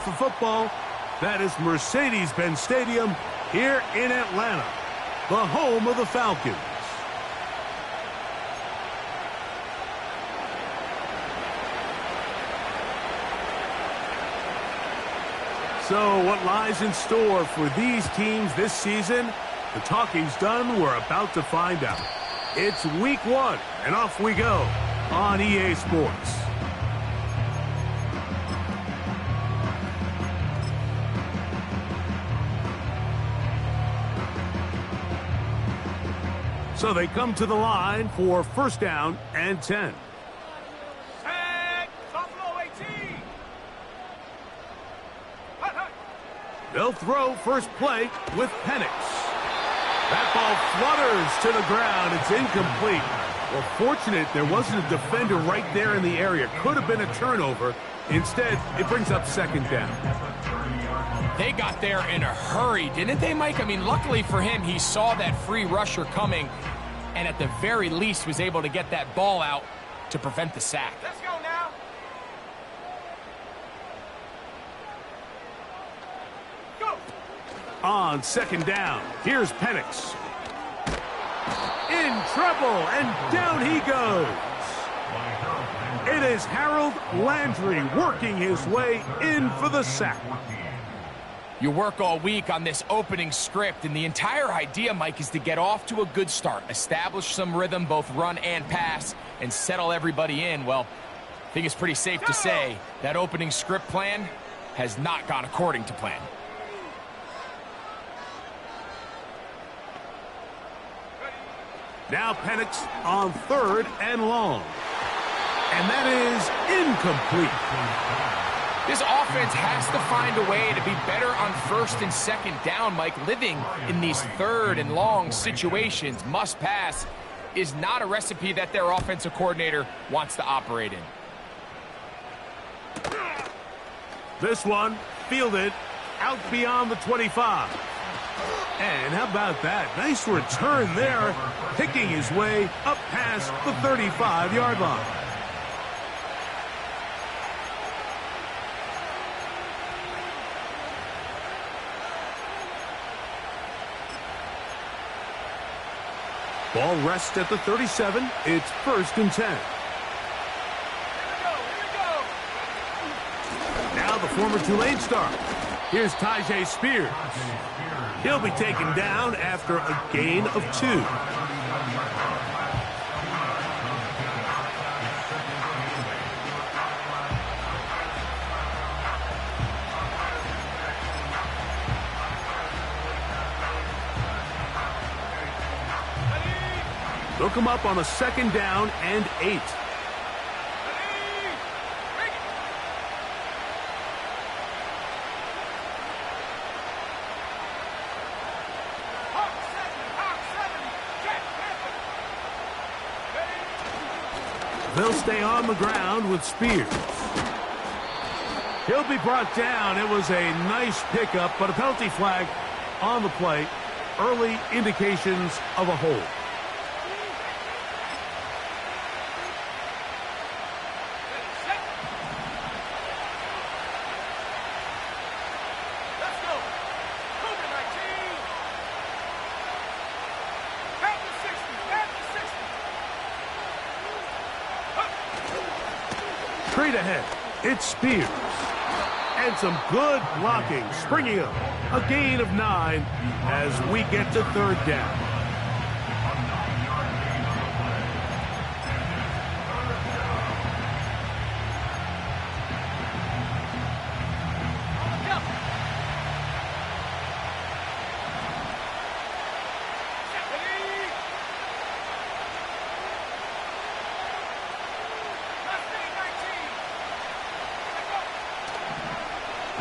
For football, that is Mercedes-Benz Stadium here in Atlanta, the home of the Falcons. So what lies in store for these teams this season? The talking's done. We're about to find out. It's week 1, and off we go on EA Sports. So they come to the line for first down and 10. They'll throw first play with Penix. That ball flutters to the ground. It's incomplete. Well, fortunate there wasn't a defender right there in the area. Could have been a turnover. Instead, it brings up second down. They got there in a hurry, didn't they, Mike? I mean, luckily for him, he saw that free rusher coming and at the very least was able to get that ball out to prevent the sack. Let's go now. Go. On second down, here's Penix. In trouble, and down he goes. It is Harold Landry working his way in for the sack. You work all week on this opening script, and the entire idea, Mike, is to get off to a good start, establish some rhythm, both run and pass, and settle everybody in. Well, I think it's pretty safe to say that opening script plan has not gone according to plan. Now Penix on third and long. And that is incomplete. This offense has to find a way to be better on first and second down, Mike. Living in these third and long situations, must pass, is not a recipe that their offensive coordinator wants to operate in. This one fielded out beyond the 25. And how about that? Nice return there, picking his way up past the 35-yard line. Ball rests at the 37. It's first and 10. Now the former Tulane star. Here's Tyjae Spears. He'll be taken down after a gain of 2. They'll come up on a second down and 8. They'll stay on the ground with Spears. He'll be brought down. It was a nice pickup, but a penalty flag on the play. Early indications of a hold. Straight ahead, it's Spears. And some good blocking, springing up. A gain of 9 as we get to third down.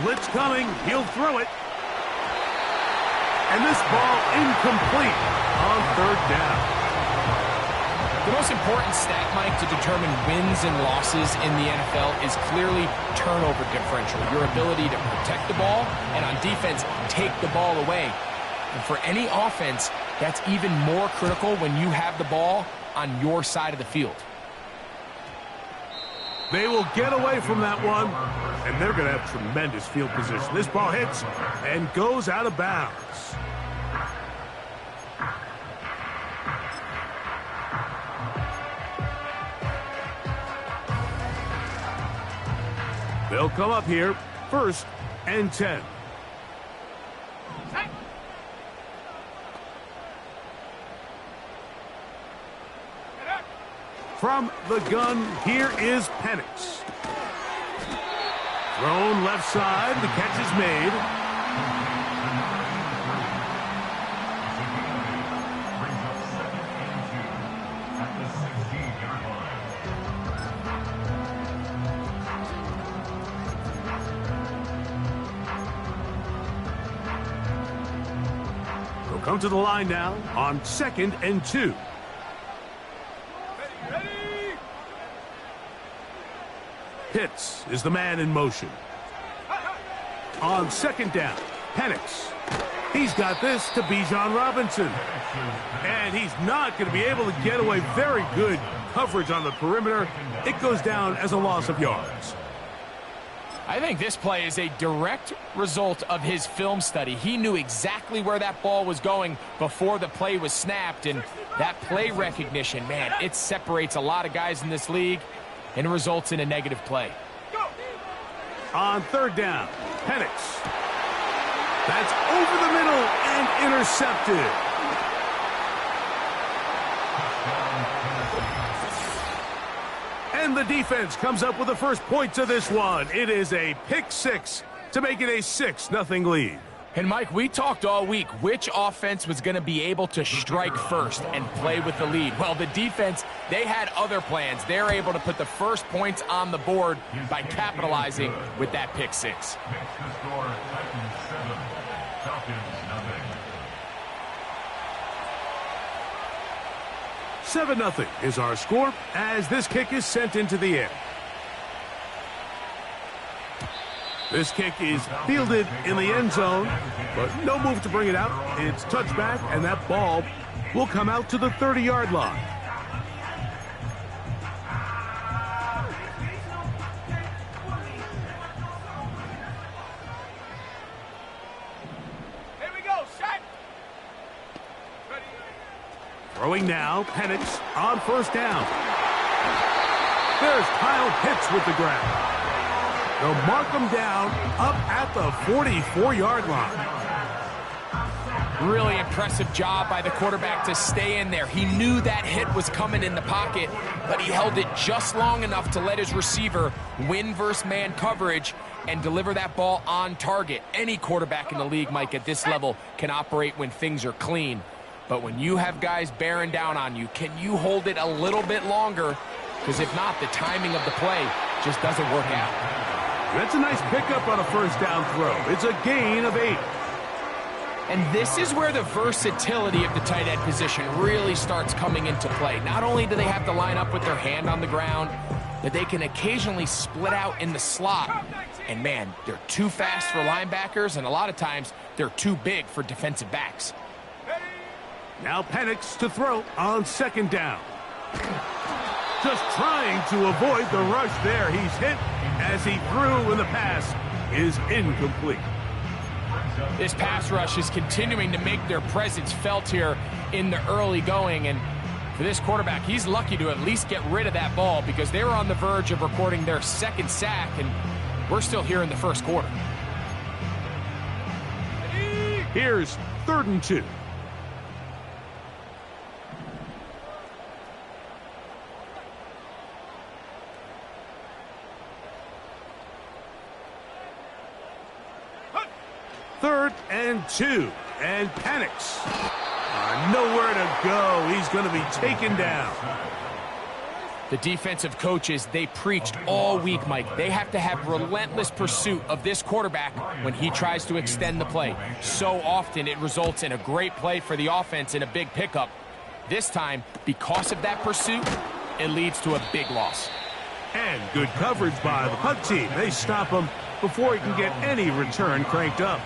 Blitz coming, he'll throw it. And this ball incomplete on third down. The most important stat, Mike, to determine wins and losses in the NFL is clearly turnover differential, your ability to protect the ball and on defense take the ball away. And for any offense, that's even more critical when you have the ball on your side of the field. They will get away from that one, and they're going to have tremendous field position. This ball hits and goes out of bounds. They'll come up here, 1st and 10. From the gun, here is Penix. Thrown left side, the catch is made. They'll come to the line now on 2nd and 2. Pitts is the man in motion. On 2nd down, Penix. He's got this to Bgdean Robinson. And he's not going to be able to get away. Very good coverage on the perimeter. It goes down as a loss of yards. I think this play is a direct result of his film study. He knew exactly where that ball was going before the play was snapped. And that play recognition, man, it separates a lot of guys in this league and results in a negative play. On 3rd down, Penix. That's over the middle and intercepted. And the defense comes up with the first points of this one. It is a pick 6 to make it a 6-0 lead. And Mike, we talked all week which offense was going to be able to strike first and play with the lead. Well, the defense, they had other plans. They're able to put the first points on the board by capitalizing with that pick 6. 7-0 is our score as this kick is sent into the air. This kick is fielded in the end zone, but no move to bring it out. It's touchback, and that ball will come out to the 30-yard line. Here we go, set. Throwing now, Penix on 1st down. There's Kyle Pitts with the grab. They'll mark him down up at the 44-yard line. Really impressive job by the quarterback to stay in there. He knew that hit was coming in the pocket, but he held it just long enough to let his receiver win versus man coverage and deliver that ball on target. Any quarterback in the league, Mike, at this level can operate when things are clean. But when you have guys bearing down on you, can you hold it a little bit longer? Because if not, the timing of the play just doesn't work out. That's a nice pickup on a 1st down throw. It's a gain of 8. And this is where the versatility of the tight end position really starts coming into play. Not only do they have to line up with their hand on the ground, but they can occasionally split out in the slot. And man, they're too fast for linebackers, and a lot of times they're too big for defensive backs. Now Penix to throw on 2nd down. Just trying to avoid the rush there. He's hit as he threw, and the pass is incomplete. This pass rush is continuing to make their presence felt here in the early going, and for this quarterback, he's lucky to at least get rid of that ball because they were on the verge of recording their 2nd sack, and we're still here in the 1st quarter. Here's 3rd and 2. Third and 2, and Penix. Nowhere to go. He's going to be taken down. The defensive coaches, they preached all week, Mike. They have to have relentless pursuit of this quarterback when he tries to extend the play. So often it results in a great play for the offense and a big pickup. This time, because of that pursuit, it leads to a big loss. And good coverage by the punt team. They stop him before he can get any return cranked up.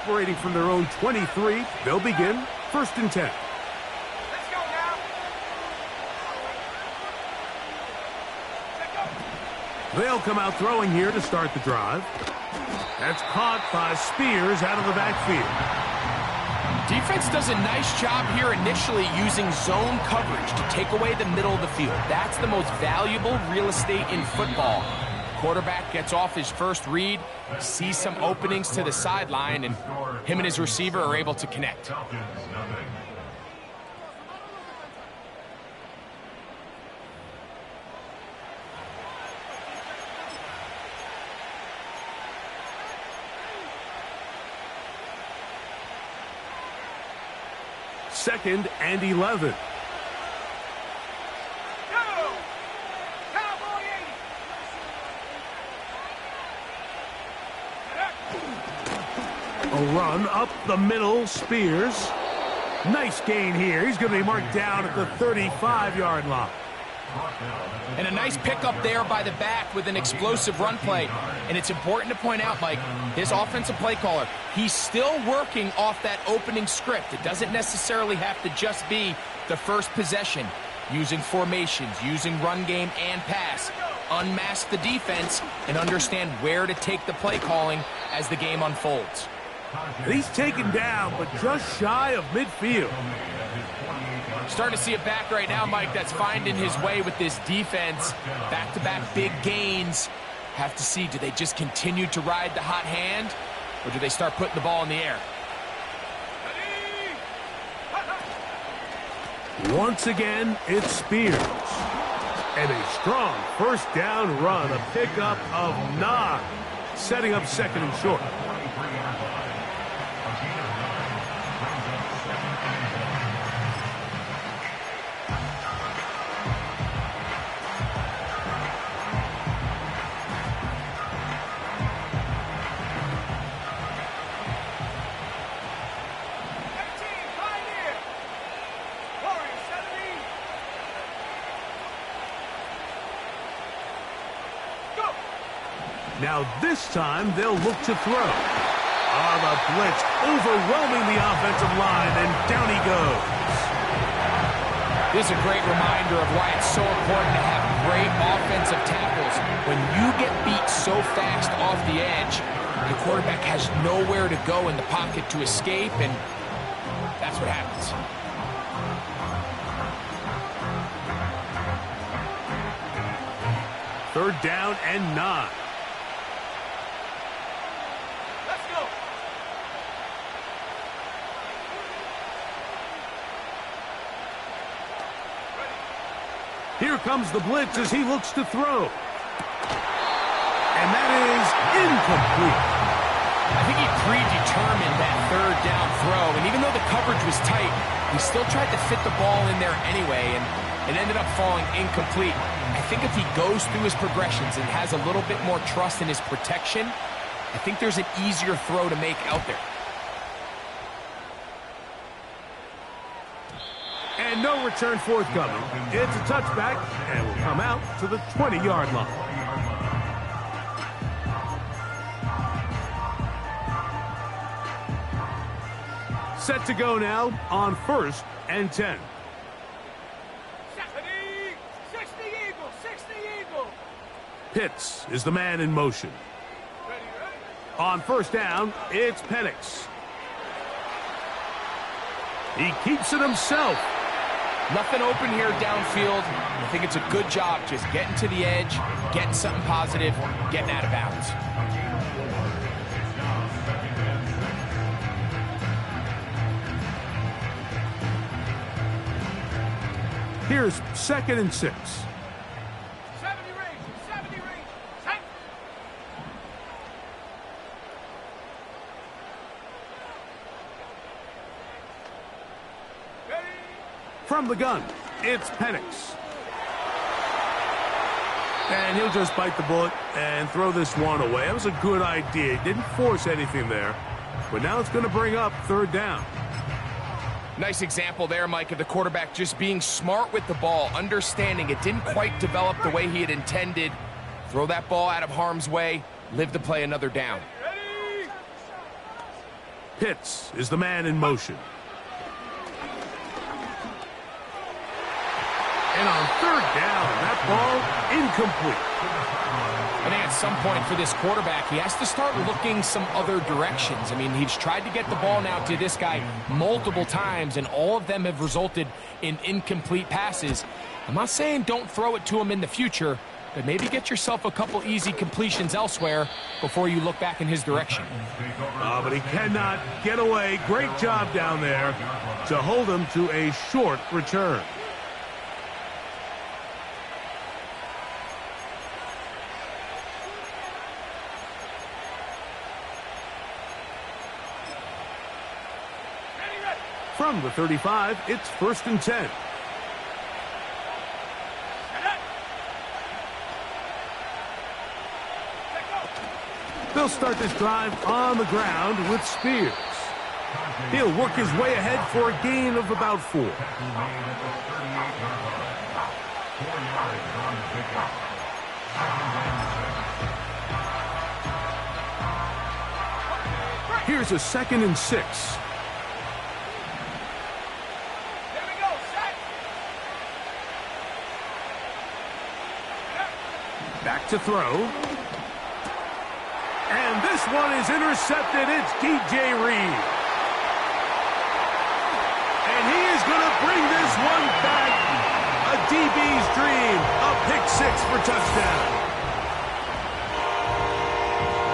operating from their own 23. They'll begin 1st and 10. Let's go now. Let's go. They'll come out throwing here to start the drive. That's caught by Spears out of the backfield. Defense does a nice job here initially using zone coverage to take away the middle of the field. That's the most valuable real estate in football. Quarterback gets off his first read, sees some openings to the sideline, and him and his receiver are able to connect. Second and 11. Go! Cowboy 80. A run up the middle, Spears. Nice gain here. He's going to be marked down at the 35-yard line. And a nice pickup there by the back with an explosive run play. And it's important to point out, Mike, this offensive play caller, he's still working off that opening script. It doesn't necessarily have to just be the first possession. Using formations, using run game and pass. Unmask the defense and understand where to take the play calling as the game unfolds. He's taken down, but just shy of midfield. Starting to see it back right now, Mike, that's finding his way with this defense. Back-to-back big gains. Have to see, do they just continue to ride the hot hand, or do they start putting the ball in the air? Once again, it's Spears. And a strong first down run, a pickup of 9, setting up 2nd and short. Now this time they'll look to throw. On the blitz, overwhelming the offensive line, and down he goes. This is a great reminder of why it's so important to have great offensive tackles. When you get beat so fast off the edge, the quarterback has nowhere to go in the pocket to escape, and that's what happens. Third down and 9. Here comes the blitz as he looks to throw. And that is incomplete. I think he predetermined that third down throw, and even though the coverage was tight, he still tried to fit the ball in there anyway, and it ended up falling incomplete. I think if he goes through his progressions and has a little bit more trust in his protection, I think there's an easier throw to make out there. And no return forthcoming. It's a touchback, and will come out to the 20-yard line. Set to go now on 1st and 10. 60 Eagle, 60 Eagle. Pitts is the man in motion. Ready. On 1st down, it's Penix. He keeps it himself. Nothing open here downfield. I think it's a good job just getting to the edge, getting something positive, getting out of bounds. Here's 2nd and 6. 70 range, 70 range. Set. Ready. From the gun, it's Penix. And he'll just bite the bullet and throw this one away. That was a good idea. He didn't force anything there. But now it's going to bring up 3rd down. Nice example there, Mike, of the quarterback just being smart with the ball, understanding it didn't quite develop the way he had intended. Throw that ball out of harm's way, live to play another down. Ready. Pitts is the man in motion. And on third down, that ball incomplete. I think at some point for this quarterback, he has to start looking some other directions. I mean, he's tried to get the ball now to this guy multiple times, and all of them have resulted in incomplete passes. I'm not saying don't throw it to him in the future, but maybe get yourself a couple easy completions elsewhere before you look back in his direction. But he cannot get away. Great job down there to hold him to a short return. From the 35, it's 1st and 10. They'll start this drive on the ground with Spears. He'll work his way ahead for a gain of about 4. Here's a 2nd and 6. Back to throw. And this one is intercepted. It's DJ Reed. And he is going to bring this one back. A DB's dream. A pick 6 for touchdown.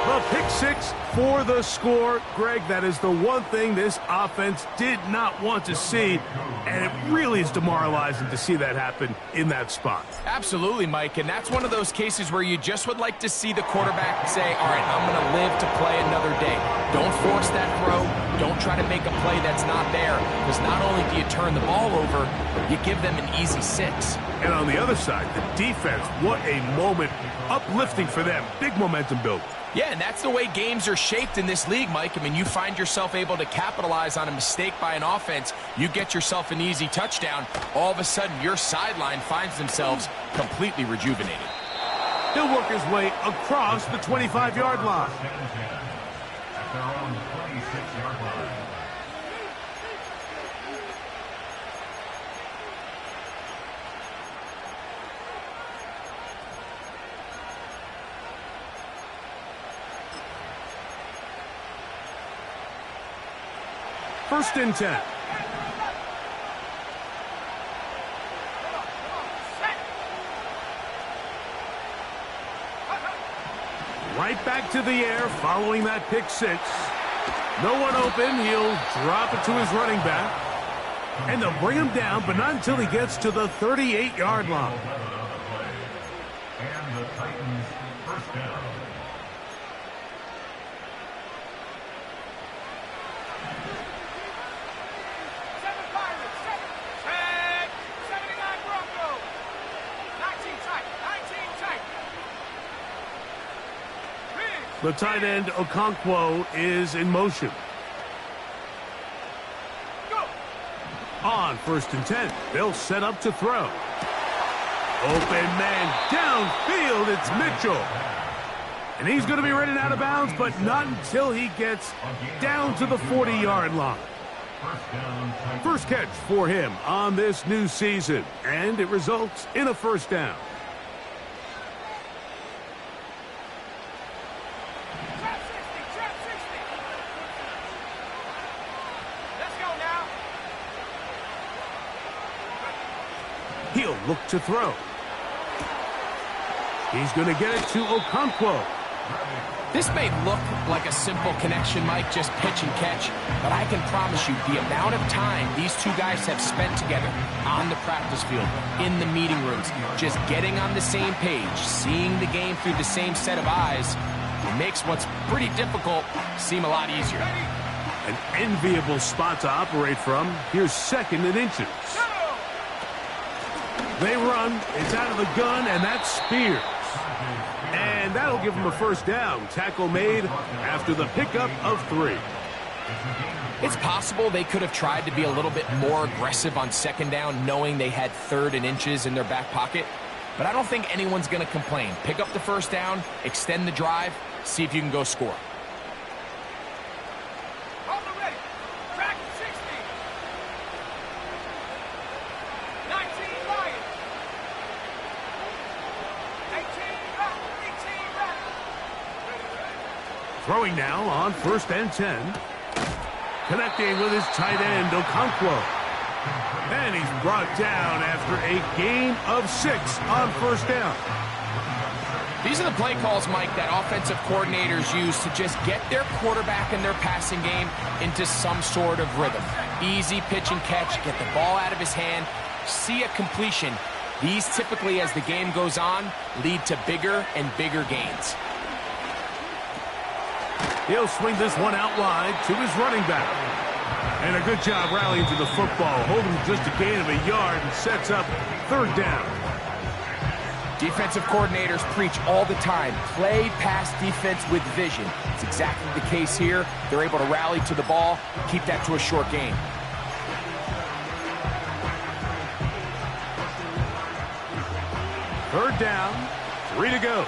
The pick 6 for the score. Greg, that is the one thing this offense did not want to see. And it really is demoralizing to see that happen in that spot. Absolutely, Mike, and that's one of those cases where you just would like to see the quarterback say, all right, I'm going to live to play another day. Don't force that throw. Don't try to make a play that's not there, because not only do you turn the ball over, you give them an easy 6. And on the other side, the defense, what a moment. Uplifting for them. Big momentum build. Yeah, and that's the way games are shaped in this league, Mike. I mean, you find yourself able to capitalize on a mistake by an offense. You get yourself an easy touchdown. All of a sudden, your sideline finds themselves completely rejuvenated. He'll work his way across the 25-yard line. First and 10. Right back to the air following that pick 6. No one open. He'll drop it to his running back. And they'll bring him down, but not until he gets to the 38-yard line. And the Titans first down. The tight end, Okonkwo, is in motion. Go. On 1st and 10, they'll set up to throw. Open man downfield, it's Mitchell. And he's going to be running out of bounds, but not until he gets down to the 40-yard line. First catch for him on this new season, and it results in a first down. He'll look to throw. He's going to get it to Okonkwo. This may look like a simple connection, Mike, just pitch and catch, but I can promise you the amount of time these two guys have spent together on the practice field, in the meeting rooms, just getting on the same page, seeing the game through the same set of eyes, it makes what's pretty difficult seem a lot easier. An enviable spot to operate from. Here's 2nd and inches. They run, it's out of the gun, and that's Spears. And that'll give him a first down. Tackle made after the pickup of 3. It's possible they could have tried to be a little bit more aggressive on 2nd down, knowing they had 3rd and inches in their back pocket. But I don't think anyone's going to complain. Pick up the first down, extend the drive, see if you can go score. On the Throwing now on 1st and 10. Connecting with his tight end, Okonkwo. And he's brought down after a gain of 6 on 1st down. These are the play calls, Mike, that offensive coordinators use to just get their quarterback and their passing game into some sort of rhythm. Easy pitch and catch, get the ball out of his hand, see a completion. These typically, as the game goes on, lead to bigger and bigger gains. He'll swing this one out wide to his running back. And a good job rallying to the football, holding just a gain of a yard and sets up 3rd down. Defensive coordinators preach all the time, play pass defense with vision. It's exactly the case here. They're able to rally to the ball, keep that to a short gain. Third down, 3 to go.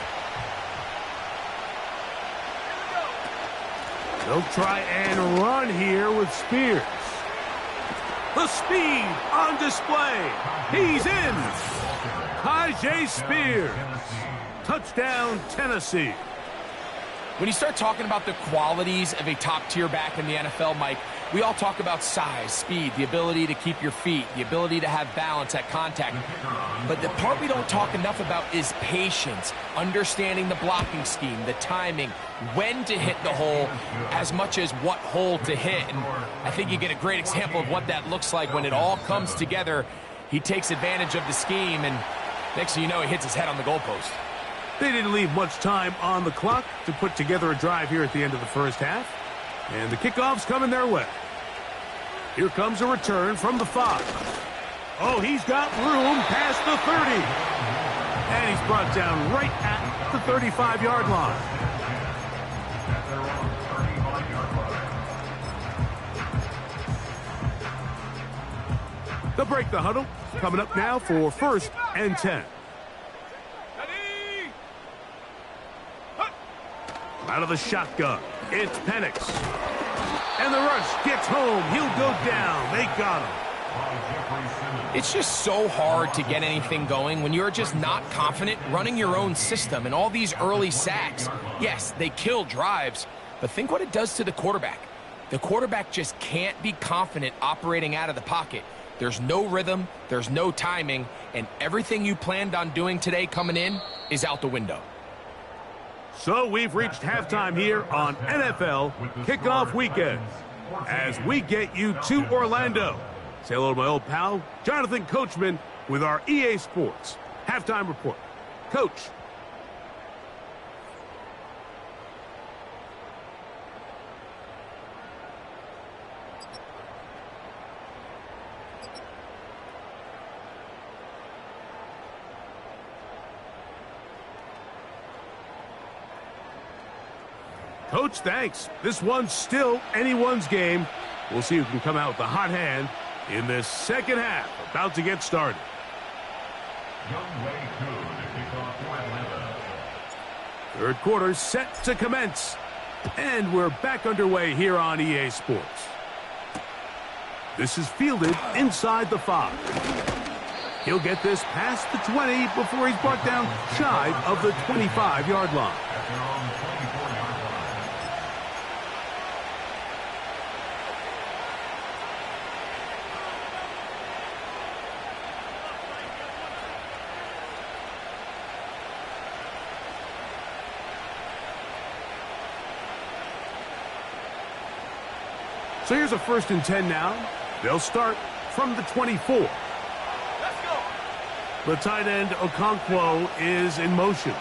They'll try and run here with Spears. The speed on display. He's in. Tajay Spears. Touchdown, Tennessee. When you start talking about the qualities of a top-tier back in the NFL, Mike, we all talk about size, speed, the ability to keep your feet, the ability to have balance at contact. But the part we don't talk enough about is patience, understanding the blocking scheme, the timing, when to hit the hole, as much as what hole to hit. And I think you get a great example of what that looks like when it all comes together. He takes advantage of the scheme, and next thing you know, he hits his head on the goalpost. They didn't leave much time on the clock to put together a drive here at the end of the first half. And the kickoff's coming their way. Here comes a return from the 5. Oh, he's got room past the 30. And he's brought down right at the 35-yard line. They'll break the huddle. Coming up now for 1st and 10. Out of the shotgun, it's Penix. And the rush gets home. He'll go down. They got him. It's just so hard to get anything going when you're just not confident running your own system. And all these early sacks, yes, they kill drives, but think what it does to the quarterback. The quarterback just can't be confident operating out of the pocket. There's no rhythm, there's no timing, and everything you planned on doing today coming in is out the window. So we've reached halftime here on NFL Kickoff Weekend as we get you to Orlando. Say hello to my old pal, Jonathan Coachman, with our EA Sports Halftime Report. Coach. Coach, thanks. This one's still anyone's game. We'll see who can come out with the hot hand in this second half. About to get started. Third quarter set to commence. And we're back underway here on EA Sports. This is fielded inside the 5. He'll get this past the 20 before he's brought down shy of the 25-yard line. So here's a 1st and 10 now. They'll start from the 24. Let's go. The tight end, Okonkwo, is in motion.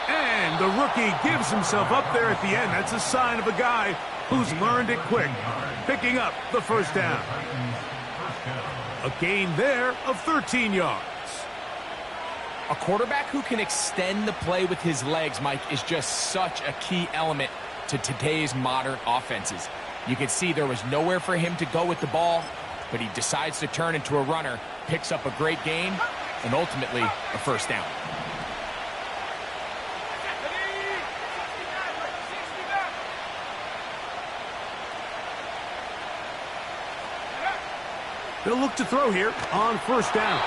And the rookie gives himself up there at the end. That's a sign of a guy who's learned it quick, picking up the 1st down. A gain there of 13 yards. A quarterback who can extend the play with his legs, Mike, is just such a key element to today's modern offenses. You can see there was nowhere for him to go with the ball, but he decides to turn into a runner, picks up a great gain, and ultimately a 1st down. They'll look to throw here on 1st down.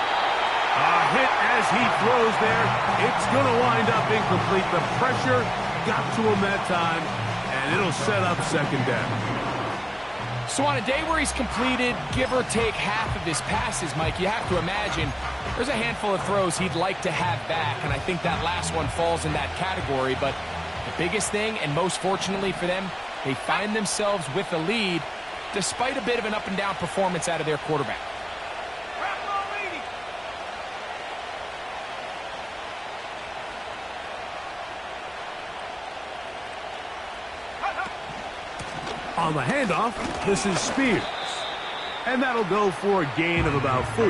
A hit as he throws there. It's going to wind up incomplete. The pressure got to him that time, and it'll set up second down. So on a day where he's completed, give or take half of his passes, Mike, you have to imagine there's a handful of throws he'd like to have back, and I think that last one falls in that category. But the biggest thing, and most fortunately for them, they find themselves with a lead despite a bit of an up-and-down performance out of their quarterback. On the handoff, this is Spears. And that'll go for a gain of about 4.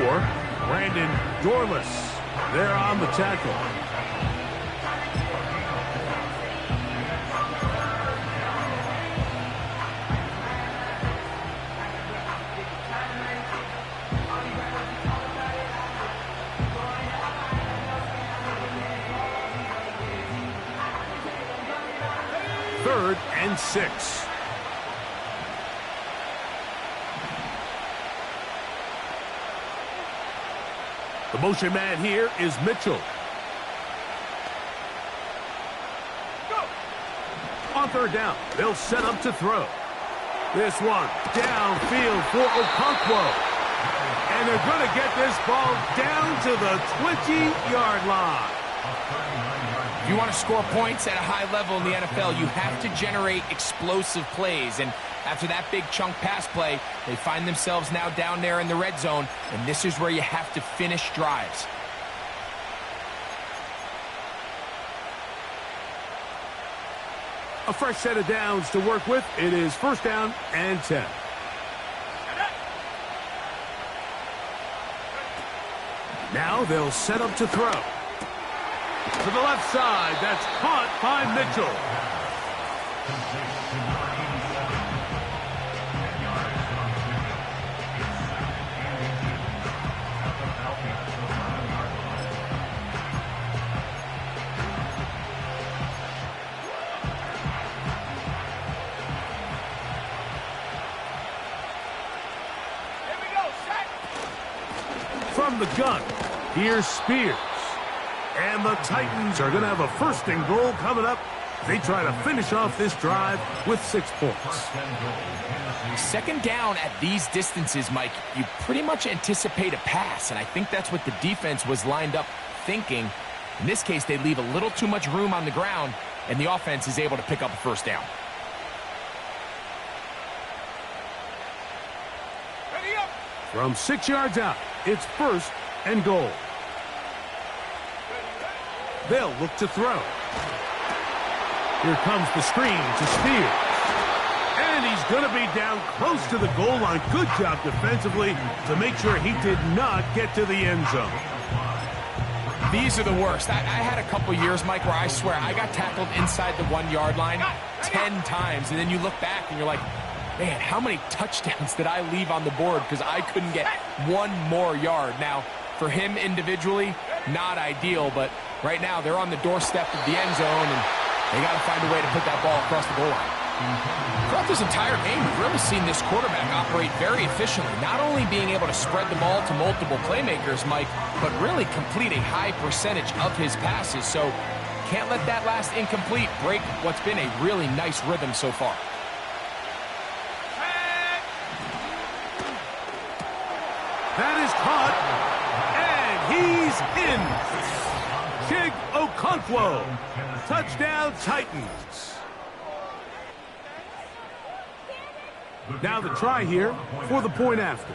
Brandon Dorless there on the tackle. Third and 6. The motion man here is Mitchell. Go. On third down, they'll set up to throw. This one downfield for Okonkwo. And they're going to get this ball down to the 20-yard line. If you want to score points at a high level in the NFL, you have to generate explosive plays. And after that big chunk pass play, they find themselves now down there in the red zone, and this is where you have to finish drives. A fresh set of downs to work with. It is first down and 10. Now they'll set up to throw. To the left side, that's caught by Mitchell. Here we go, set. From the gun, here's Spears. And the Titans are going to have a first and goal coming up. They try to finish off this drive with 6 points. Second down at these distances, Mike, you pretty much anticipate a pass, and I think that's what the defense was lined up thinking. In this case, they leave a little too much room on the ground, and the offense is able to pick up a first down. Ready up. From 6 yards out, it's first and goal. They'll look to throw. Here comes the screen to Spears. And he's going to be down close to the goal line. Good job defensively to make sure he did not get to the end zone. These are the worst. I had a couple years, Mike, where I swear I got tackled inside the 1-yard line 10 times. And then you look back and you're like, man, how many touchdowns did I leave on the board because I couldn't get one more yard? Now, for him individually, not ideal, but right now they're on the doorstep of the end zone, and they got to find a way to put that ball across the goal line. Throughout this entire game, we've really seen this quarterback operate very efficiently, not only being able to spread the ball to multiple playmakers, Mike, but really complete a high percentage of his passes. So can't let that last incomplete break what's been a really nice rhythm so far. That is caught, and he's in. Chig Okonkwo, touchdown Titans. Now the try here for the point after.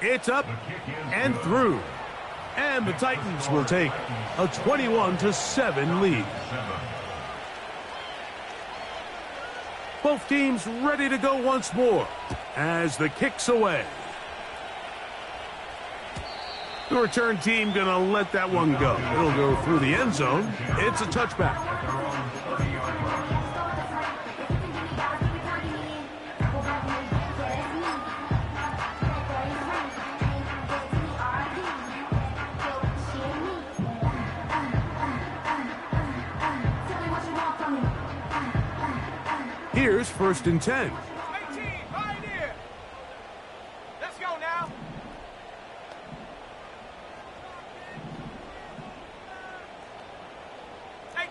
It's up and through. And the Titans will take a 21-7 lead. Both teams ready to go once more as the kick's away. The return team going to let that one go. It'll go through the end zone. It's a touchback. Here's first and 10.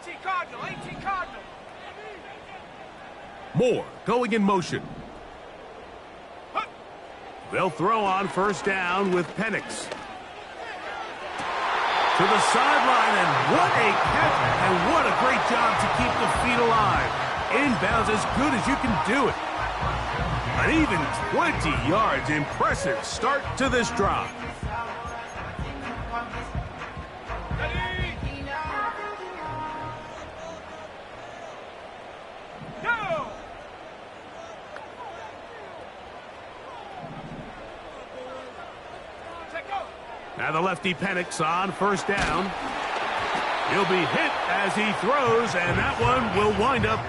18 Cardinal, 18 Cardinal. Moore going in motion. They'll throw on first down with Penix. To the sideline, and what a catch, and what a great job to keep the feet alive. Inbounds as good as you can do it. An even 20 yards. Impressive start to this drive. Ready? Go! Take over. Now the lefty Penix on first down. He'll be hit as he throws, and that one will wind up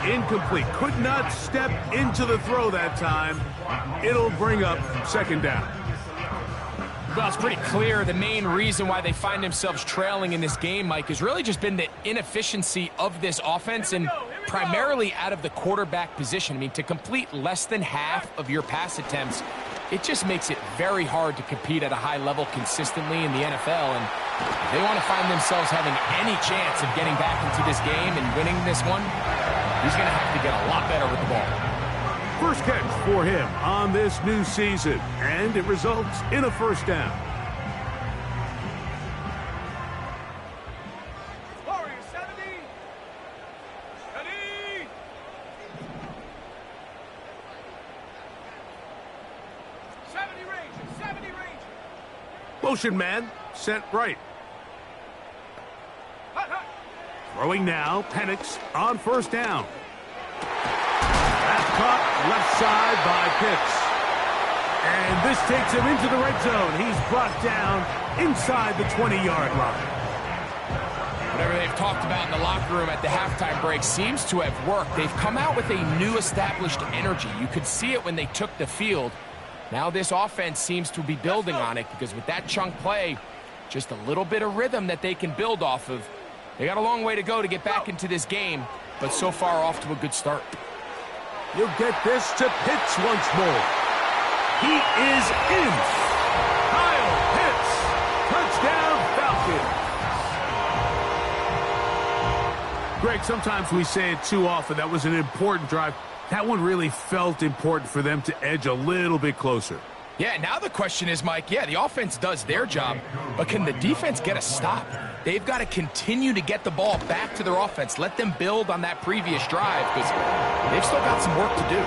incomplete. Could not step into the throw that time. It'll bring up second down. Well, it's pretty clear the main reason why they find themselves trailing in this game, Mike, has really just been the inefficiency of this offense and primarily out of the quarterback position. I mean, to complete less than half of your pass attempts, it just makes it very hard to compete at a high level consistently in the NFL. And if they want to find themselves having any chance of getting back into this game and winning this one, he's going to have to get a lot better with the ball. First catch for him on this new season, and it results in a first down. Warriors 70. Ready? Seventy Rangers. Motion man, set right. Hut, hut. Throwing now, Penix on first down. That's caught left side by Pitts. And this takes him into the red zone. He's brought down inside the 20-yard line. Whatever they've talked about in the locker room at the halftime break seems to have worked. They've come out with a new established energy. You could see it when they took the field. Now this offense seems to be building on it because with that chunk play, just a little bit of rhythm that they can build off of. They got a long way to go to get back into this game, but so far off to a good start. You'll get this to Pitts once more. He is in. Kyle Pitts. Touchdown Falcons. Greg, sometimes we say it too often. That was an important drive. That one really felt important for them to edge a little bit closer. Yeah, now the question is, Mike, yeah, the offense does their job, but can the defense get a stop? They've got to continue to get the ball back to their offense. Let them build on that previous drive because they've still got some work to do.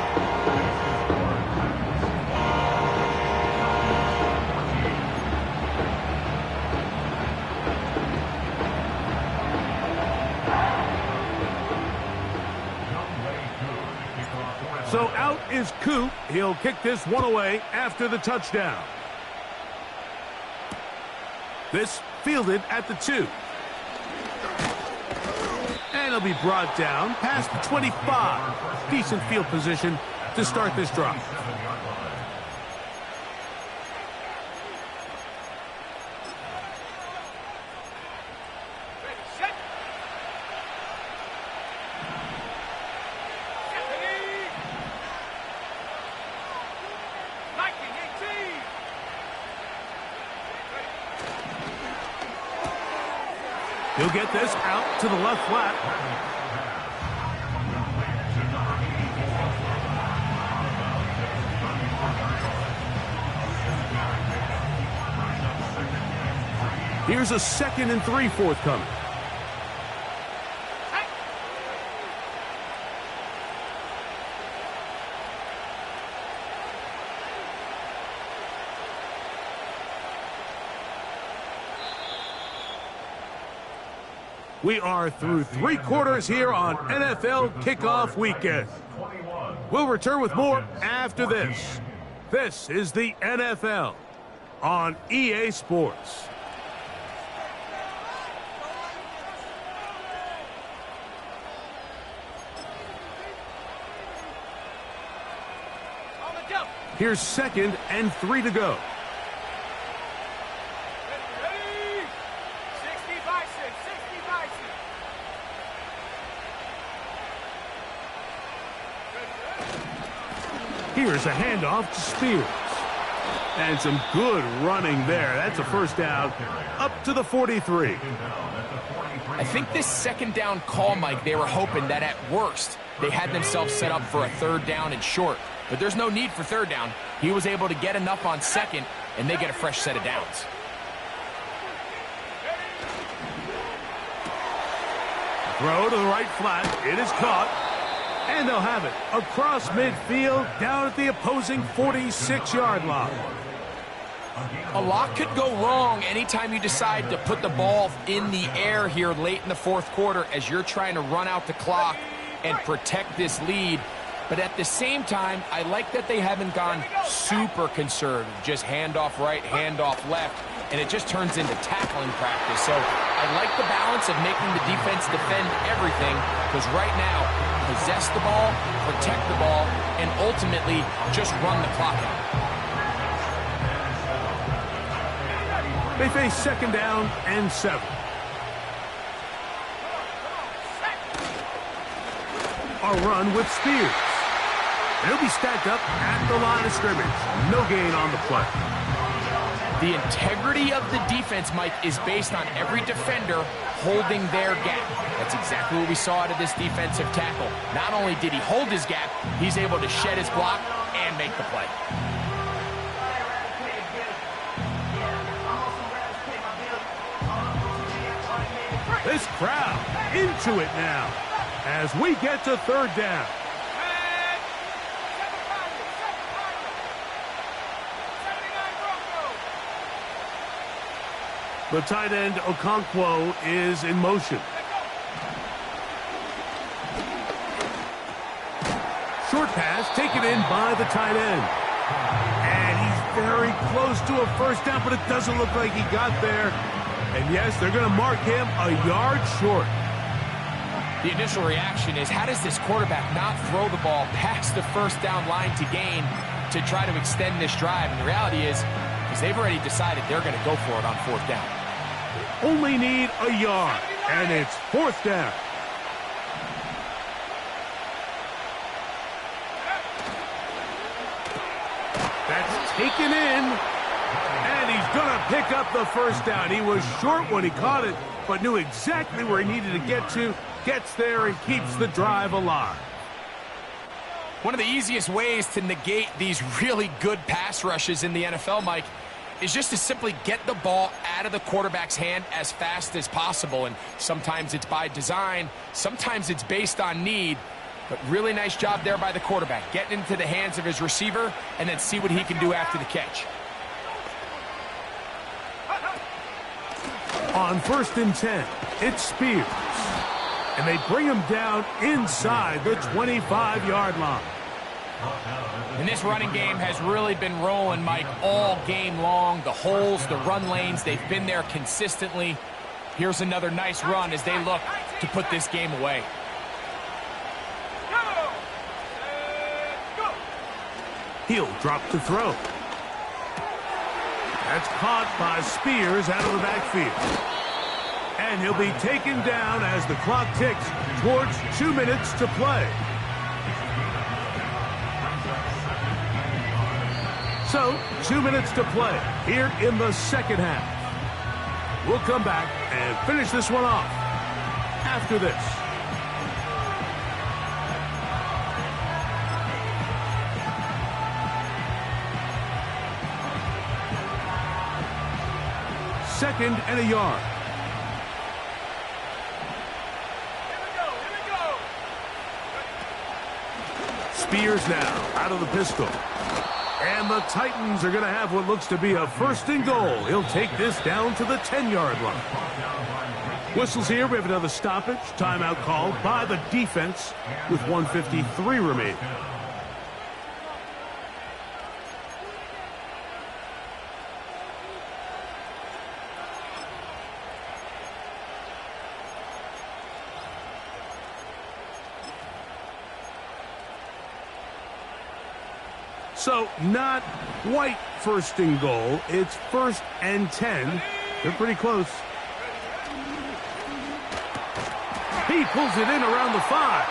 So out is Coop. He'll kick this one away after the touchdown. This fielded at the 2. And he'll be brought down past the 25. Decent field position to start this drive. Ready, set. Ready. Lightning 18. He'll get this out to the left flat. Here's a 2nd and 3 forthcoming. We are through 3 quarters here on NFL Kickoff Weekend. We'll return with more after this. This is the NFL on EA Sports. On the jump. Here's 2nd and 3 to go. Ready. 60 by 6. 60 by 6. Here's a handoff to Spears. And some good running there. That's a first down up to the 43. I think this second down call, Mike, they were hoping that at worst they had themselves set up for a third down and short. But there's no need for third down. He was able to get enough on second, and they get a fresh set of downs. Throw to the right flat. It is caught. And they'll have it across midfield down at the opposing 46-yard line. A lot could go wrong anytime you decide to put the ball in the air here late in the fourth quarter as you're trying to run out the clock and protect this lead. But at the same time, I like that they haven't gone super conservative. Just handoff right, handoff left, and it just turns into tackling practice. So I like the balance of making the defense defend everything, because right now, possess the ball, protect the ball, and ultimately just run the clock out. They face second down and 7. A run with Spears. He'll be stacked up at the line of scrimmage. No gain on the play. The integrity of the defense, Mike, is based on every defender holding their gap. That's exactly what we saw out of this defensive tackle. Not only did he hold his gap, he's able to shed his block and make the play. This crowd into it now as we get to third down. The tight end, Okonkwo, is in motion. Short pass taken in by the tight end. And he's very close to a first down, but it doesn't look like he got there. And yes, they're going to mark him a yard short. The initial reaction is, how does this quarterback not throw the ball past the first down line to gain to try to extend this drive? And the reality is they've already decided they're going to go for it on fourth down. Only need a yard, and it's fourth down. That's taken in. And he's going to pick up the first down. He was short when he caught it, but knew exactly where he needed to get to. Gets there and keeps the drive alive. One of the easiest ways to negate these really good pass rushes in the NFL, Mike, is just to simply get the ball out of the quarterback's hand as fast as possible. And sometimes it's by design, sometimes it's based on need. But really nice job there by the quarterback, getting into the hands of his receiver and then see what he can do after the catch. On 1st and 10, it's Spears. And they bring him down inside the 25-yard line. And this running game has really been rolling, Mike, all game long. The holes, the run lanes, they've been there consistently. Here's another nice run as they look to put this game away. He'll drop to throw. That's caught by Spears out of the backfield. And he'll be taken down as the clock ticks towards 2 minutes to play. So, 2 minutes to play here in the second half. We'll come back and finish this one off after this. Second and a yard. Spears now out of the pistol. And the Titans are going to have what looks to be a 1st and goal. He'll take this down to the 10-yard line. Whistles here. We have another stoppage. Timeout called by the defense with 1:53 remaining. So, not quite 1st and goal. It's 1st and 10. They're pretty close. He pulls it in around the 5.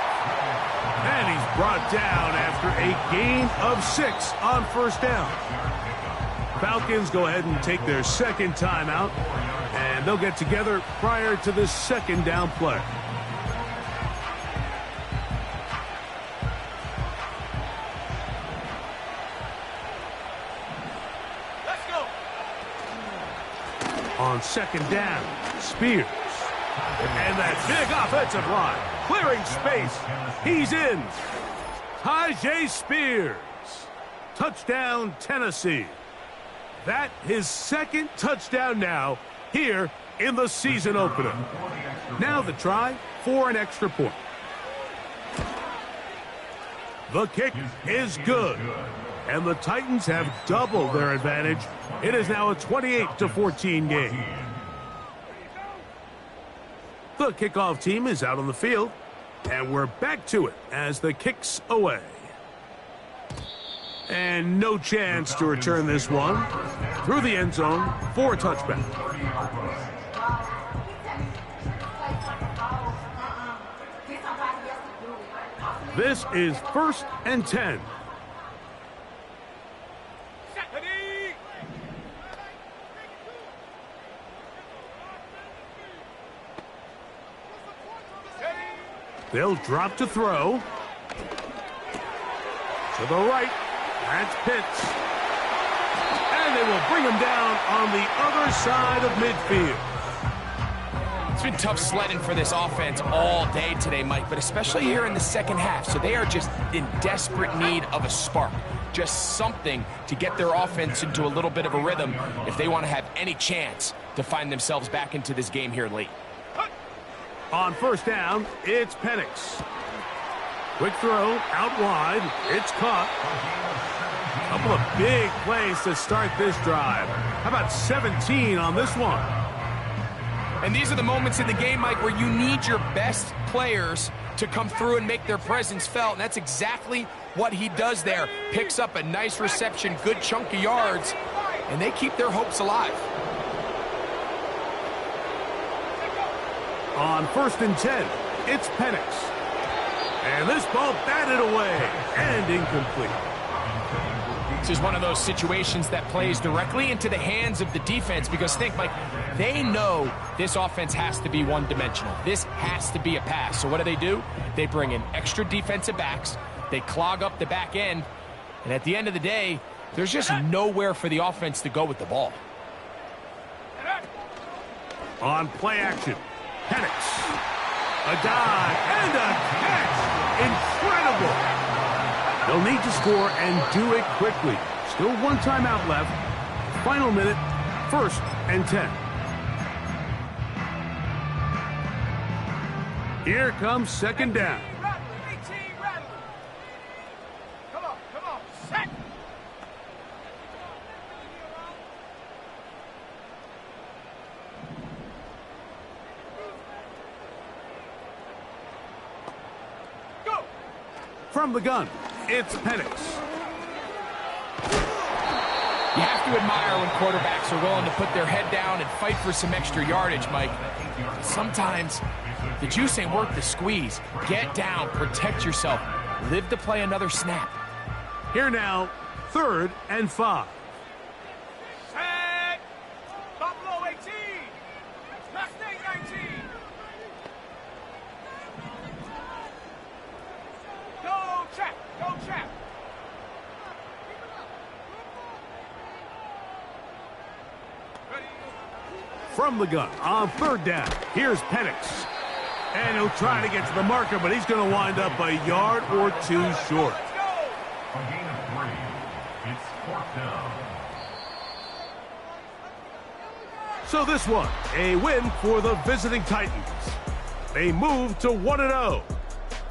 And he's brought down after a gain of 6 on 1st down. Falcons go ahead and take their second timeout, and they'll get together prior to the second down play. Let's go. On second down, Spears. And that big offensive line, clearing space. He's in. Tyjae Spears. Touchdown, Tennessee. That his second touchdown now here in the season opener. Now the try for an extra point. The kick is good. And the Titans have doubled their advantage. It is now a 28-14 game. The kickoff team is out on the field, and we're back to it as the kick's away. And no chance to return this one through the end zone for a touchback. This is 1st and 10. They'll drop to throw. To the right. That's Pitts. And they will bring him down on the other side of midfield. It's been tough sledding for this offense all day today, Mike, but especially here in the second half. So they are just in desperate need of a spark. Just something to get their offense into a little bit of a rhythm if they want to have any chance to find themselves back into this game here late. On first down, it's Penix. Quick throw, out wide. It's caught. A couple of big plays to start this drive. How about 17 on this one? And these are the moments in the game, Mike, where you need your best players to come through and make their presence felt. And that's exactly what he does there. Picks up a nice reception, good chunk of yards, and they keep their hopes alive. On 1st and 10, it's Penix. And this ball batted away and incomplete. This is one of those situations that plays directly into the hands of the defense because think, Mike, they know this offense has to be one-dimensional. This has to be a pass. So what do? They bring in extra defensive backs. They clog up the back end. And at the end of the day, there's just nowhere for the offense to go with the ball. On play action, Penix. A dive and a catch. Incredible. They'll need to score and do it quickly. Still one timeout left. Final minute, 1st and 10. Here comes second down. Come on, set. From the gun, it's Penix. You have to admire when quarterbacks are willing to put their head down and fight for some extra yardage, Mike. Sometimes the juice ain't worth the squeeze. Get down, protect yourself, live to play another snap. Here now, 3rd and 5. Set. Buffalo 18. Mustang 19. Go, Chap. Go, Chap. Ready. From the gun, on 3rd down, here's Penix. And he'll try to get to the marker, but he's going to wind up a yard or two short. Let's go. A gain of 3. It's 4th down. So this one, a win for the visiting Titans. They move to 1-0,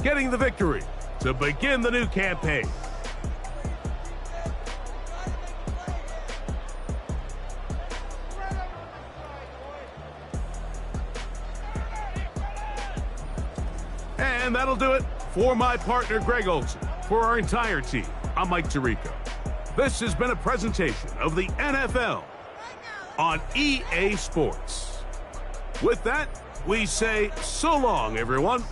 getting the victory to begin the new campaign. And that'll do it for my partner, Greg Olson. For our entire team, I'm Mike Tirico. This has been a presentation of the NFL on EA Sports. With that, we say so long, everyone.